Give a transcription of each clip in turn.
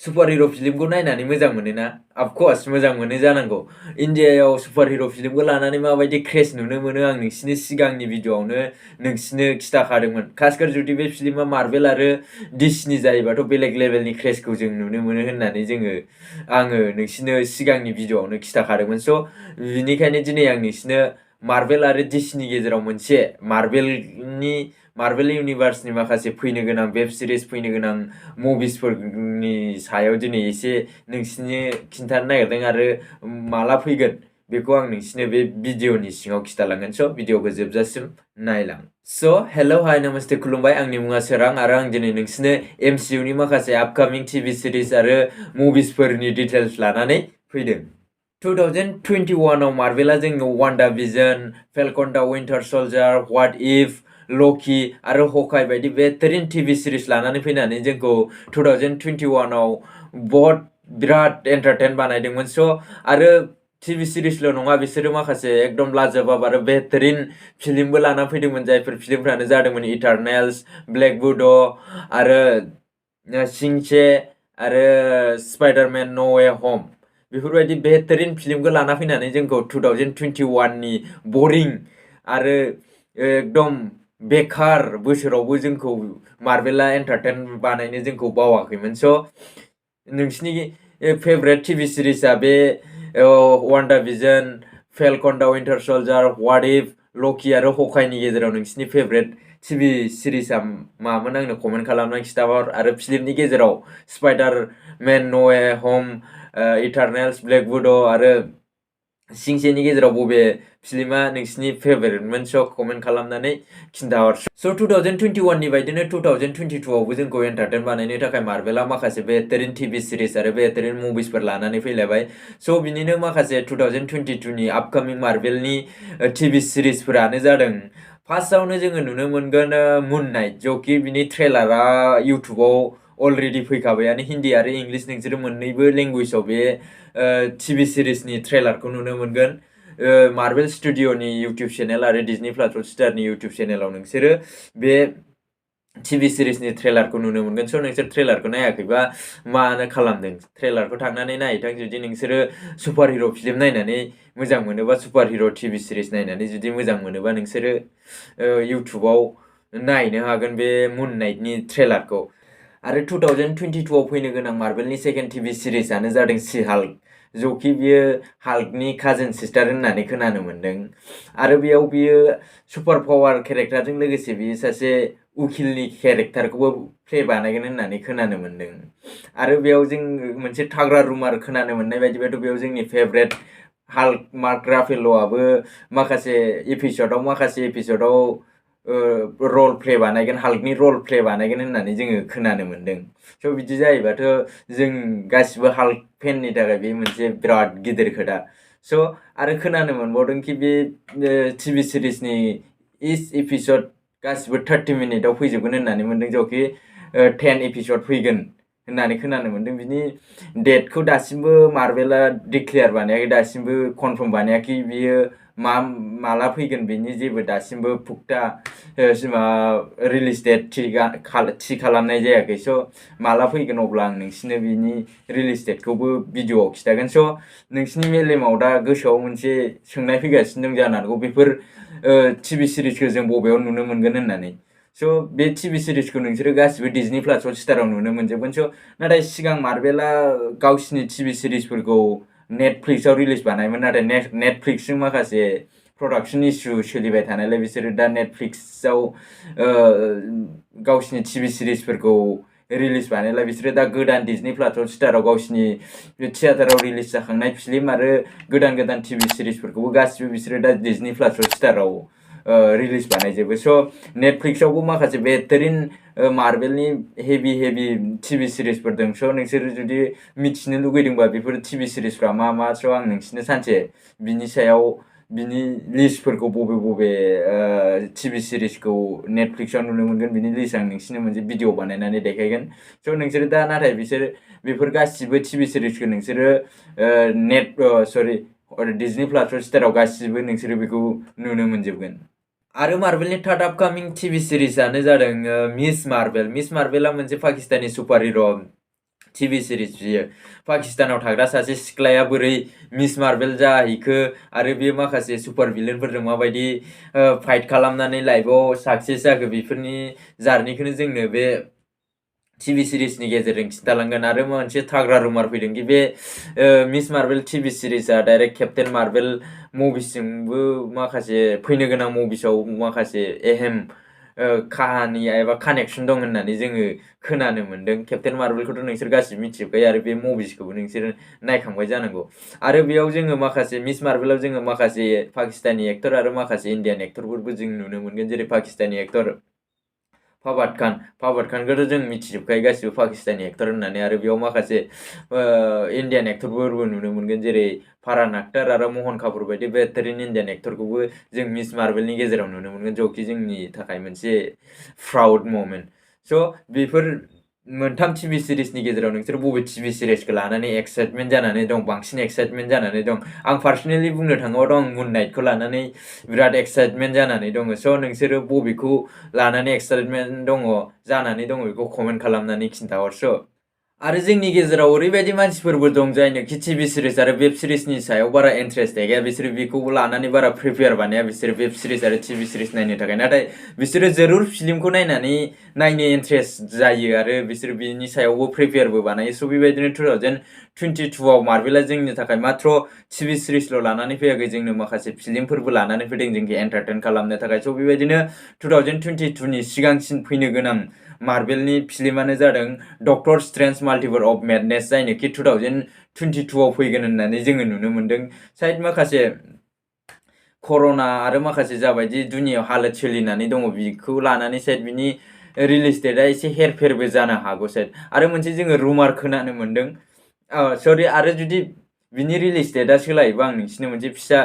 Super हिरो फिल्मखौ नायनानै मोजां मोनोना अफकोर्स मोजां मोनो जानांगौ इन्डियायाव सुपार हिरो फिल्मखौ लानानै माबायदि क्रेज नुनो मोनो आं नोंसिनि सिगांनि भिडिअआवनो नोंसिनो खिथाखादोंमोन खासकर जुदि बे फिल्मा मार्वेल आरो डिसनि जायोबाथ' बेलेग लेभेलनि क्रेजखौ जों नुनो मोनो होननानै आङो नोंसिनो सिगांनि भिडिअआवनो खिथाखादोंमोन स' बिनिखायनो दिनै आं नोंसिनो मार्वेल आरो डिसनि गेजेराव मोनसे मार्वेल इउनिभार्सनि माखासे फैनो गोनां वेब सिरिज फैनो गोनां मुभिसफोरनि सायाव दिनै एसे नोंसिनो खिन्थानो नागिरदों आरो माला फैगोन बेखौ आं नोंसिनो बे भिडिअनि सिङाव खिथालांगोन स' भिडिअखौ जोबजासिम नायलां स' हेलौ हाय नमस्ते खुलुमबाय आंनि मुङा सोरां आरो आं दिनै नोंसिनो एमसीयूनि माखासे आपकामिं टिभि सिरिज आरो मुभिसफोरनि डिटेल्स लानानै फैदों 2021 आव मार्वेला जोंनो वान्डा भिजन फेल्कन द winter soldier what if lucky आरो हकाई बायदि बेहतरीन टिभि सिरिज लानानै फैनानै जोंखौ 2021 आव बिराद एन्टारटेन बानायदोंमोन स' आरो टिभि सिरिजल' नङा बिसोरो माखासे एकदम लाजवाब आरो बेहतरीन फिल्मबो लाना फैदोंमोन जायफोर फिल्मफ्रानो जादोंमोन इटारनेल्स ब्लेक विडो आरो सिंचे आरो स्पाइडारमेन नो वे होम बेफोरबायदि बेहतरीन फिल्मखौ लाना फैनानै जोंखौ 2021 नि बरिं आरो एकदम बेकार बोसोरावबो जोंखौ मार्वेला एन्टारटेन बानायनो जोंखौ बावाखैमोन स' नोंसिनि फेभरेट टिभि सिरिजआ बे वान्डा भिजन फेल्कन द winter soldier what if lucky आरो हकाईनि गेजेराव नोंसिनि फेभरेट टिभि सिरिजआ मामोन आंनो कमेन्ट खालामनानै खिथाहर आरो फिल्मनि गेजेराव स्पाइडारमेन नो वे होम इटारनेल्स ब्लेक विडो आरो सिंसेनि गेजेराव बबे फिल्मा नोंसिनि फेभरेटमोन स' कमेन्ट खालामनानै खिन्थाहर स' 2021 नि बायदिनो 2022 आवबो जोंखौ एन्टारटेन बानायनो थाखाय मार्वेला माखासे बेहतरीन टिभि सिरिज आरो बेहतरीन मुभिसफोर लानानै फैलायबाय स' बिनिनो माखासे 2022 नि आपकामिं मार्वेलनि टिभि सिरिजफोरानो जादों फार्स्टआवनो जोङो नुनो मोनगोन मुन नाइट ज'कि बिनि ट्रेलारा इउटुबाव अलरेडि फैखाबायानो हिन्दी आरो इंलिश नोंसोरो मोननैबो लेंगुवेजाव बे टिभि सिरिजनि ट्रेलारखौ नुनो मोनगोन मार्वेल स्टुडिअ'नि इउटुब चेनेल आरो डिजनी प्लास हटस्टारनि इउटुब चेनेलाव नोंसोरो बे टिभि सिरिजनि ट्रेलारखौ नुनो मोनगोन स' नोंसोर ट्रेलारखौ नायाखैबा मानो खालामदों ट्रेलारखौ थांनानै नायहैथां जुदि नोंसोरो सुपार हिर' फिल्म नायनानै मोजां मोनोबा सुपार हिर' टिभि सिरिज नायनानै जुदि मोजां मोनोबा नोंसोरो इउटुबाव नायनो हागोन बे मुन नाइटनि ट्रेलारखौ आरो 2022 आव फैनो गोनां मार्वेलनि सेकेन्ड टिभि सिरिजआनो जादों सी हाल्क ज'कि बियो हाल्कनि काजिन सिस्टार होननानै खोनानो मोनदों आरो बेयाव बियो सुपार पावार केरेक्टारजों लोगोसे बियो सासे उकिलनि केरेक्टारखौबो प्ले बानायगोन होननानै खोनानो मोनदों आरो बेयाव जों मोनसे थाग्रा रुमार खोनानो मोननाय बायदिबाथ' बेयाव जोंनि फेभरेट हाल्क मार्क राफेल'आबो माखासे एपिसोडाव रल प्ले बानायगोन हाल्कनि रल प्ले बानायगोन होननानै जोङो खोनानो मोनदों स' बिदि जायोबाथ' जों गासिबो हाल्क फेननि थाखाय बे मोनसे बिराद गिदिर खोथा स' आरो खोनानो मोनबावदों कि बे टिभि सिरिजनि इच एपिसड गासिबो 30 मिनिटआव फैजोबगोन होननानै मोनदों ज'कि 10 एपिसड फैगोन होननानै खोनानो मोनदों बिनि डेटखौ दासिमबो मार्वेला डिक्लेयार बानायाखै दासिमबो कनफार्म बानायाखै बियो माला फैगोन बिनि जेबो दासिमबो पुख्ता रिलिज डेट थि खालामनाय जायाखै स' माला फैगोन अब्ला आं नोंसिनो बिनि रिलिज डेटखौबो भिडिअआव खिथागोन स' नोंसिनि मेलेमाव दा गोसोआव मोनसे सोंनाय फैगासिनो दं जानो हागौ बेफोर टिभि सिरिजखौ जों बबेयाव नुनो मोनगोन होननानै स' बे टिभि सिरिजखौ नोंसोरो गासिबो डिजनी प्लास हटस्टाराव नुनो मोनजोबगोन स' नाथाय सिगां मार्वेला गावसिनि टिभि सिरिजफोरखौ नेटफ्लिक्सआव रिलिज बानायोमोन नाथाय नेटफ्लिक्सजों माखासे प्रडाक्सन इस्यु सोलिबाय थानायलाय बिसोरो दा नेटफ्लिक्सआव गावसिनि टिभि सिरिजफोरखौ रिलिज बानायलाय बिसोरो दा गोदान डिजनी प्लास हटस्टाराव गावसिनि थियेटाराव रिलिज जाखांनाय फिल्म आरो गोदान टिभि सिरिजफोरखौबो गासिबो बिसोरो दा डिजनी प्लास हटस्टाराव रिलिज बानायजोबो स' नेटफ्लिक्सआवबो माखासे बेहतरीन मार्वेलनि हेभि टिभि सिरिजफोर दं स' नोंसोर जुदि मिथिनो लुगैदोंबा बेफोर टिभि सिरिजफ्रा मा स' आं नोंसिनो सानसे बिनि सायाव बिनि लिस्टफोरखौ बबे टिभि सिरिजखौ नेटफ्लिक्सआव नुनो मोनगोन बिनि लिस्ट आं नोंसिनो मोनसे भिडिअ बानायनानै देखायगोन स' नोंसोरो दा नाथाय बेफोर गासिबो टिभि सिरिजखौ नोंसोरो डिजनी प्लास हटस्टाराव गासिबो नोंसोरो बेखौ नुनो मोनजोबगोन आरो मार्वेलनि थार्ड आपकामिं टिभि सिरिजआनो जादों मिस मार्वेला मोनसे पाकिस्तानी सुपार हिर' TV सिरिज बियो पाकिस्तानाव थाग्रा सासे सिख्लाया बोरै मिस मार्बेल जाहैखो आरो बे माखासे सुपार भिलेनफोरजों माबायदि फाइट खालामनानै लाइफआव साक्सेस जाखो बेफोरनि जार्निखौनो जोंनो बे TV सिरिजनि गेजेरजों खिन्थालांगोन आरो मोनसे थाग्रा रुमार फैदों कि बे मिस मार्बेल TV सिरिजआ डाइरेक्ट केप्टेन मार्बेल मुभिसजोंबो माखासे फैनो गोनां मुभिसाव माखासे एहेम काहानि एबा कानेक्सन दं होननानै जोङो खोनानो मोन्दों। केप्टेन मार्बेलखौथ' नोंसोर गासिबो मिथिजोबखायो आरो बे मुभिसखौबो नोंसोर नायखांबाय जानांगौ। आरो बेयाव जोङो माखासे मिस मार्बेलाव जोङो माखासे पाकिस्तानी एक्टर आरो माखासे इन्डियान एक्टरफोरबो जों नुनो मोनगोन। जेरै पाकिस्तानी एक्टर फवाद खानखौथ' जों मिथिजोबखायो गासिबो पाकिस्तानी एक्टर होननानै आरो बेयाव माखासे इन्डियान एक्टरफोरबो नुनो मोनगोन। जेरै फारहान आख्तार आरो महन कापुर बायदि बेहतरीन इन्डियान एक्टरखौबो जों मिस मार्बेलनि गेजेराव नुनो मोनगोन, ज'कि जोंनि थाखाय मोनसे प्राउड मोमेन्ट। स' बेफोर मोनथाम TV सिरिजनि गेजेराव नोंसोर बबे TV सिरिजखौ लानानै एक्साइटमेन्ट जानानै दं, बांसिन एक्साइटमेन्ट जानानै दं? आं पार्सनेलि बुंनो थाङोबाथ' आं मुन नाइटखौ लानानै बिराद एक्साइटमेन्ट जानानै दङ। स' नोंसोरो बबेखौ लानानै एक्साइटमेन्ट दङ जानानै दङ बेखौ कमेन्ट खालामनानै खिन्थाहर। स' आरो जोंनि गेजेराव ओरैबायदि मानसिफोरबो दं जायनोखि TV सिरिज आरो वेब सिरिजनि सायाव बारा इन्ट्रेस्ट गैया, बिसोरो बेखौ लानानै बारा प्रिपेयार बानाया बिसोरो वेब सिरिज आरो TV सिरिज नायनो थाखाय। नाथाय बिसोरो जरुर फिल्मखौ नायनानै नायनो इन्ट्रेस्ट जायो आरो बिसोर बेनि सायावबो प्रिपेयारबो बानायो। स' बेबायदिनो 2022आव मार्बेला जोंनि थाखाय माथ्र TV सिरिजल' लानानै फैयाखै, जोंनो माखासे फिल्मफोरबो लानानै फैदों जोंखौ एन्टारटेन खालामनो थाखाय। स' बेबायदिनो 2022नि सिगांसिन फैनो गोनां मार्बेलनि फिल्मानो जादों डक्टर स्ट्रेन्ज माल्टिभार्स अफ मेडनेस, जायनोखि 2022आव फैगोन होननानै जोङो नुनो मोनदों। साइड माखासे कर'ना आरो माखासे जाबायदि दुनियाव हालोद सोलिनानै दङ बेखौ लानानै साइड बिनि रिलिज डेटआ एसे हेरफेरबो जानो हागौ साइड। आरो मोनसे जोङो रुमार खोनानो मोनदों, सरि, आरो जुदि बिनि रिलिज डेटआ सोलायोबा आं नोंसिनो मोनसे फिसा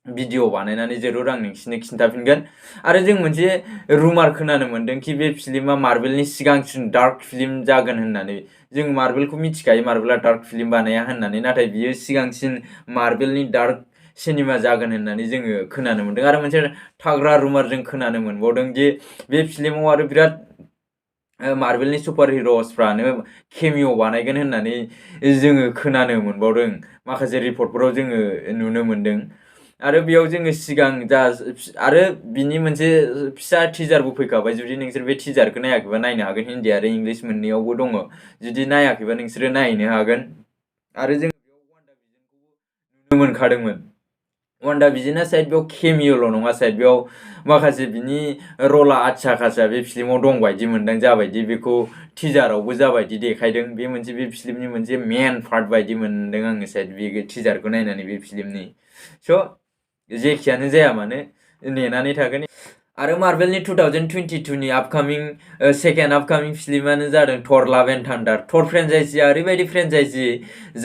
भिडिअ बानायनानै जरुर आं नोंसिनो खिन्थाफिनगोन। आरो जों मोनसे रुमार खोनानो मोनदों कि बे फिल्मा मार्बेलनि सिगांसिन डार्क फिल्म जागोन होननानै। जों मार्बेलखौ मिथिखायो मार्बेला डार्क फिल्म बानाया होननानै, नाथाय बियो सिगांसिन मार्बेलनि डार्क सिनेमा जागोन होननानै जोङो खोनानो मोनदों। आरो मोनसे थाग्रा रुमार जों खोनानो मोनबावदों दि बे फिल्माव आरो बिराद मार्बेलनि सुपार हिर'सफ्रानो केमिअ बानायगोन होननानै जोङो खोनानो मोनबावदों, माखासे रिपर्टफोराव जोङो नुनो मोनदों। आरो बेयाव जोङो सिगां आरो बिनि मोनसे फिसा टिजारबो फैखाबाय। जुदि नोंसोर बे टिजारखौ नायाखैबा नायनो हागोन, हिन्दी आरो इंलिश मोननैयावबो दङ। जुदि नायाखैबा नोंसोरो नायनो हागोन। आरो जों बेयाव वान्डा भिजनखौबो नुनो मोनखादोंमोन। वान्डा भिजनआ साइड बेयाव केमिअल' नङा, साइड बेयाव माखासे बिनि रला आच्चा खासा बे फिल्माव दं बायदि मोनदों, जाबायदि बेखौ टिजारावबो जाबायदि देखायदों बे मोनसे बे फिल्मनि मोनसे मेन पार्ट बायदि मोनदों आङो साइड बे टिजारखौ नायनानै बे फिल्मनि। स' जेखियानो जाया मानो नेनानै थागोन। आरो मार्बेलनि 2022नि आपकामिं सेकेन्ड आपकामिं फिल्मानो जादों थर लाभ एन्ड थान्डार। थर फ्रेन्चाइजिआ ओरैबायदि फ्रेन्चाइजि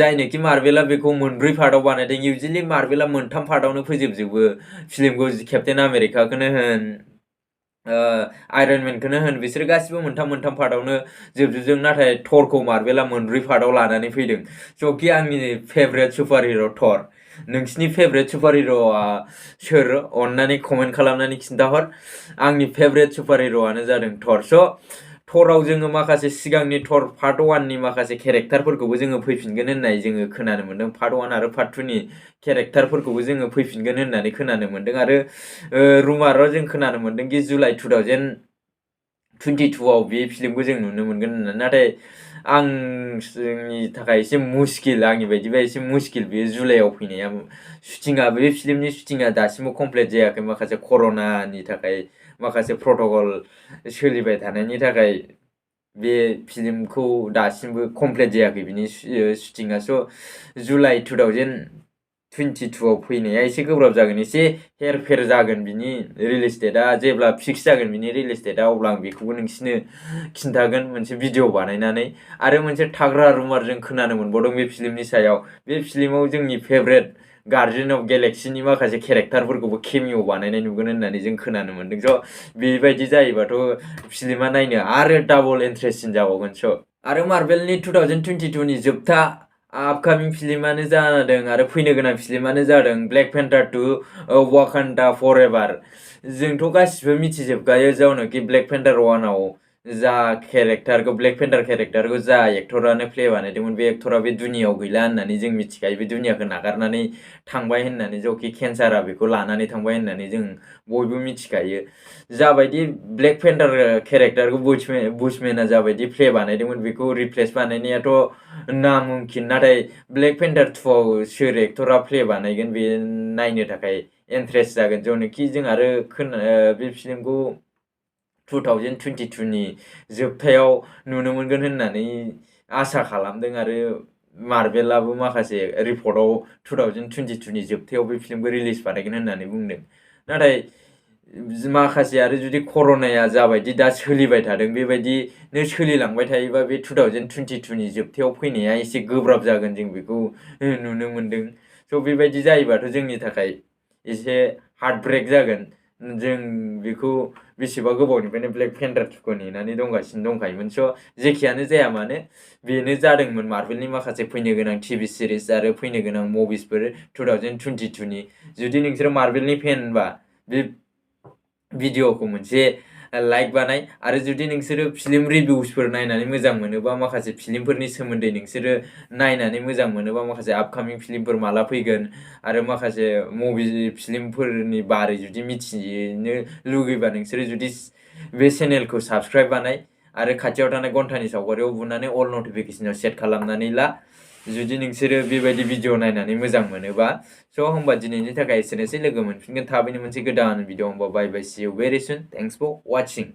जायनोखि मार्बेला बेखौ मोनब्रै पार्टआव बानायदों। इउजुवेलि मार्बेला मोनथाम पार्टआवनो फोजोबजोबो फिल्मखौ, केप्टेन आमेरिकाखौनो होन, आयरन मेनखौनो होन, बिसोर गासिबो मोनथाम पार्टआवनो जोबजोबदों। नाथाय थरखौ मार्बेला मोनब्रै पार्टआव लानानै फैदों। ज'कि आंनि फेभरेट सुपार हिर' थर। नोंसिनि फेभरेट सुपार हिर'आ सोर? अन्नानै कमेन्ट खालामनानै खिन्थाहर। आंनि फेभरेट सुपार हिर'आनो जादों थर। स' थराव जोङो माखासे सिगांनि थर पार्ट 1नि माखासे केरेक्टारफोरखौबो जोङो फैफिनगोन होननाय जोङो खोनानो मोनदों। पार्ट 1 आरो पार्ट 2नि केरेक्टारफोरखौबो जोङो फैफिनगोन होननानै खोनानो मोनदों। आरो रुमाराव जों खोनानो मोनदों कि जुलाइ 2022आव बे फिल्मखौ जों नुनो मोनगोन होननानै। नाथाय आंनि थाखाय एसे मुस्किल, आंनि बायदिबा एसे मुस्किल बेयो जुलाइआव फैनाया। शुटिंआ, बे फिल्मनि शुटिंआ दासिमबो कमप्लिट जायाखै, माखासे कर'नानि थाखाय, माखासे प्रट'कल सोलिबाय थानायनि थाखाय बे फिल्मखौ दासिमबो कमप्लिट जायाखै बिनि शुटिंआ। स' जुलाइ 2022आव फैनाया एसे गोब्राब जागोन, एसे हेरफेर जागोन बिनि रिलिज डेटआ। जेब्ला फिक्स जागोन बिनि रिलिज डेटआ अब्ला आं बेखौबो नोंसिनो खिन्थागोन मोनसे भिडिअ बानायनानै। आरो मोनसे थाग्रा रुमार जों खोनानो मोनबावदों बे फिल्मनि सायाव, बे फिल्माव जोंनि फेभरेट गार्डियान अफ गेलेक्सिनि माखासे केरेक्टारफोरखौबो केमिअ बानायनाय नुगोन होननानै जों खोनानो मोनदों। स' बेबायदि जायोबाथ' फिल्मा नायनो आरो डाबल इन्ट्रेस्टिं जाबावगोन। स' आरो मार्बेलनि 2022नि जोबथा आपकामिं फिल्मानो जादों आरो फैनो गोनां फिल्मानो जादों ब्लेक पेन्टार 2 वाकान्डा फरएभार। जोंथ' गासिबो मिथिजोबखायो जाउनाखि ब्लेक पेन्टार 1आव जा केरेक्टारखौ ब्लेक पेन्टार केरेक्टारखौ जा एक्टरानो प्ले बानायदोंमोन बे एक्टरा बे दुनियाव गैला होननानै जों मिथिखायो। बे दुनियाखौ नागारनानै थांबाय होननानै जखि केन्सारा बेखौ लानानै थांबाय होननानै जों बयबो मिथिखायो। जाबायदि ब्लेक पेन्टार केरेक्टारखौ बुशमेना जाबायदि प्ले बानायदोंमोन बेखौ रिप्लेस बानायनायाथ' नामुमकिन। नाथाय ब्लेक पेन्टार 2आव सोर एक्टरा प्ले बानायगोन बे नायनो थाखाय इन्ट्रेस्ट जागोन जनोखि जों आरो बे फिल्मखौ 2022 नि जोबथायाव नुनो मोनगोन होननानै आसा खालामदों आरो मार्भेलाबो माखासे रिपर्टआव 2022 नि जोबथायाव बे फिल्मखौ रिलिज बानायगोन होननानै बुंदों। नाथाय माखासे आरो जुदि कर'नाया जाबायदि दा सोलिबाय थादों बेबायदिनो सोलिलांबाय थायोबा बे 2022 नि जोबथायाव फैनाया एसे गोब्राब जागोन जों बेखौ नुनो मोनदों। स' बेबायदि जायोबाथ' जोंनि थाखाय एसे हार्ट ब्रेक जागोन। जों बेखौ बेसेबा गोबावनिफ्रायनो ब्लेक पेन्टार 2खौ नेनानै दंगासिनो दंखायोमोन। स' जेखियानो जाया मानो बेनो जादोंमोन मार्भेलनि माखासे फैनो गोनां टिभि सिरिज आरो फैनो गोनां मुभिसफोर 2022 नि। जुदि नोंसोरो मार्भेलनि फेनबा बे भिडिअ'खौ मोनसे लाइक बानाय आरो जुदि नोंसोरो फिल्म रिभिउसफोर नायनानै मोजां मोनोबा माखासे फिल्मफोरनि सोमोन्दै नोंसोरो नायनानै मोजां मोनोबा माखासे आपकामिं फिल्मफोर माला फैगोन आरो माखासे मुभि फिल्मफोरनि बारै जुदि मिथिनो लुगैबा नोंसोरो जुदि बे चेनेलखौ साबस्क्राइब बानाय आरो खाथियाव थानाय घन्टानि सावगारियाव बुनानै अल नटिफिकेसनाव सेट खालामनानै ला जुदि नोंसोरो बेबायदि भिडिअ नायनानै मोजां मोनोबा। स' होमबा दिनैनि थाखाय एसेनोसै। लोगो मोनफिनगोन थाबैनो मोनसे गोदान भिडिअ। होमबा bye bye, see you very soon. Thanks for वाचिं।